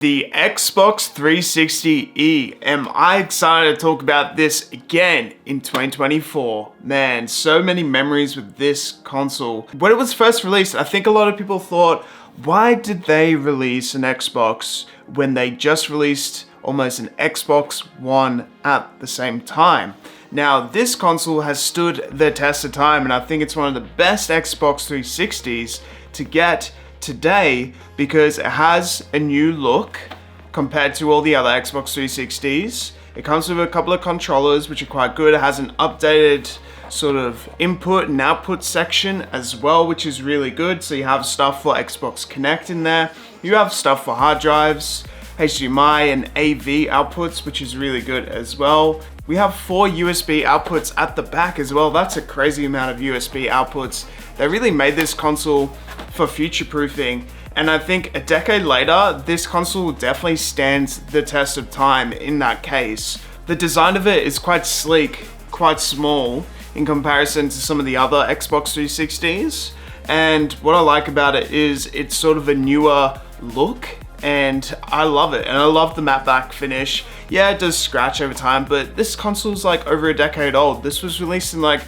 The Xbox 360e. Am I excited to talk about this again in 2024? Man, so many memories with this console. When it was first released, I think a lot of people thought, why did they release an Xbox when they just released almost an Xbox One at the same time? Now, this console has stood the test of time, and I think it's one of the best Xbox 360s to get today because it has a new look compared to all the other Xbox 360s. It comes with a couple of controllers which are quite good. It has an updated sort of input and output section as well, which is really good. So you have stuff for Xbox Connect in there. You have stuff for hard drives, HDMI and AV outputs, which is really good as well. We have 4 USB outputs at the back as well. That's a crazy amount of USB outputs. They really made this console for future-proofing. And I think a decade later, this console definitely stands the test of time in that case. The design of it is quite sleek, quite small in comparison to some of the other Xbox 360s. And what I like about it is it's sort of a newer look, and I love it. And I love the matte black finish. Yeah, it does scratch over time, but this console is like over a decade old. This was released in like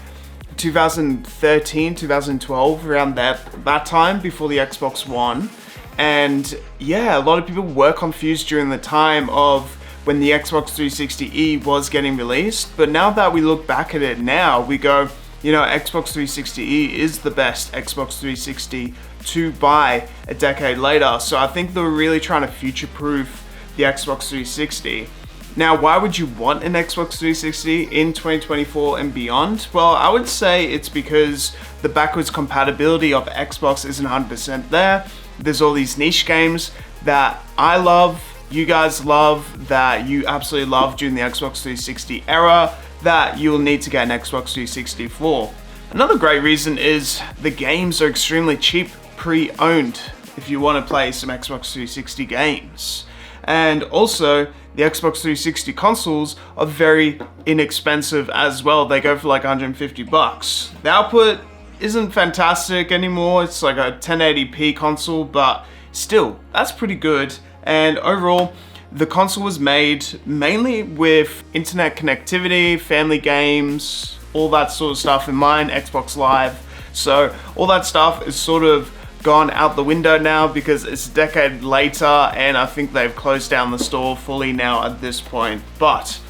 2013, 2012, around that time, before the Xbox One. And yeah, a lot of people were confused during the time of when the Xbox 360e was getting released. But now that we look back at it now, we go, you know, Xbox 360e is the best Xbox 360 to buy a decade later. So I think they were really trying to future-proof the Xbox 360. Now, why would you want an Xbox 360 in 2024 and beyond? Well, I would say it's because the backwards compatibility of Xbox isn't 100% there. There's all these niche games that I love, you guys love, that you absolutely love during the Xbox 360 era, that you'll need to get an Xbox 360 for. Another great reason is the games are extremely cheap pre-owned if you want to play some Xbox 360 games. And also, the Xbox 360 consoles are very inexpensive as well. They go for like 150 bucks. The output isn't fantastic anymore. It's like a 1080p console, but still, that's pretty good. And overall, the console was made mainly with internet connectivity, family games, all that sort of stuff in mind, Xbox Live. So all that stuff is sort of gone out the window now because it's a decade later, and I think they've closed down the store fully now at this point. But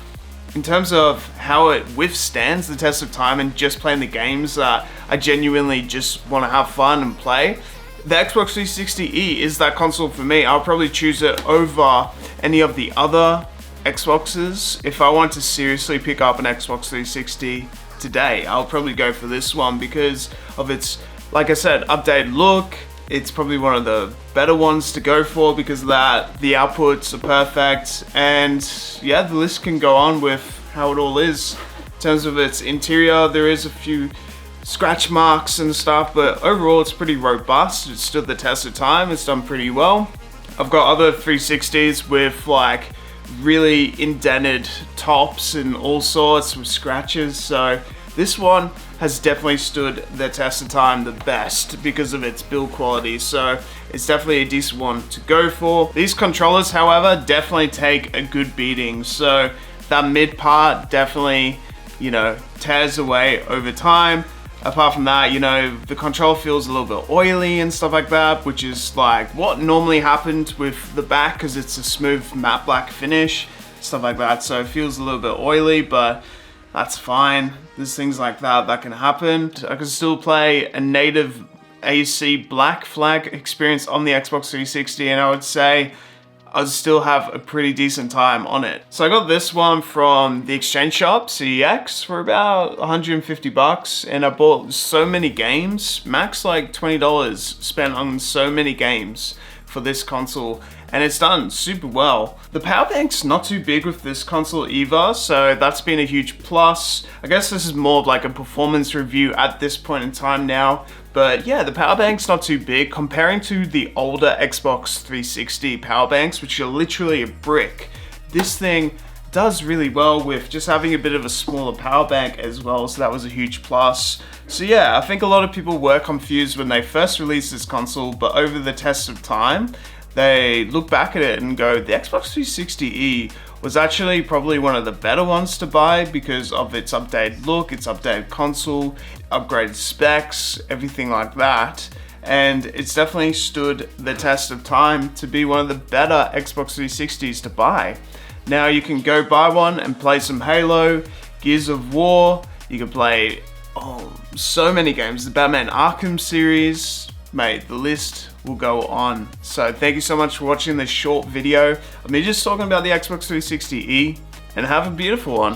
in terms of how it withstands the test of time and just playing the games that I genuinely just want to have fun and play, the Xbox 360e is that console for me. I'll probably choose it over any of the other Xboxes. If I want to seriously pick up an Xbox 360 today, I'll probably go for this one because of its, like I said, updated look. It's probably one of the better ones to go for because of that. The outputs are perfect, and yeah, the list can go on with how it all is. In terms of its interior, there is a few scratch marks and stuff, but overall it's pretty robust. It stood the test of time. It's done pretty well. I've got other 360s with like really indented tops and all sorts with scratches, so this one has definitely stood the test of time the best because of its build quality, so it's definitely a decent one to go for. These controllers, however, definitely take a good beating, so that mid part definitely, you know, tears away over time. Apart from that, you know, the control feels a little bit oily and stuff like that, which is like what normally happened with the back because it's a smooth matte black finish, stuff like that, so it feels a little bit oily, but that's fine. There's things like that can happen. I can still play a native AC Black Flag experience on the Xbox 360, and I would say I'd still have a pretty decent time on it. So I got this one from the exchange shop, CEX, for about 150 bucks, and I bought so many games, max like $20 spent on so many games for this console, and it's done super well. The power bank's not too big with this console either, so that's been a huge plus. I guess this is more of like a performance review at this point in time now, but yeah, the power bank's not too big comparing to the older Xbox 360 power banks, which are literally a brick. This thing does really well with just having a bit of a smaller power bank as well, so that was a huge plus. So yeah, I think a lot of people were confused when they first released this console, but over the test of time, they look back at it and go, the Xbox 360e was actually probably one of the better ones to buy because of its updated look, its updated console, upgraded specs, everything like that. And it's definitely stood the test of time to be one of the better Xbox 360s to buy. Now you can go buy one and play some Halo, Gears of War, you can play so many games, the Batman Arkham series, mate, the list will go on. So thank you so much for watching this short video of me just talking about the Xbox 360e, and have a beautiful one.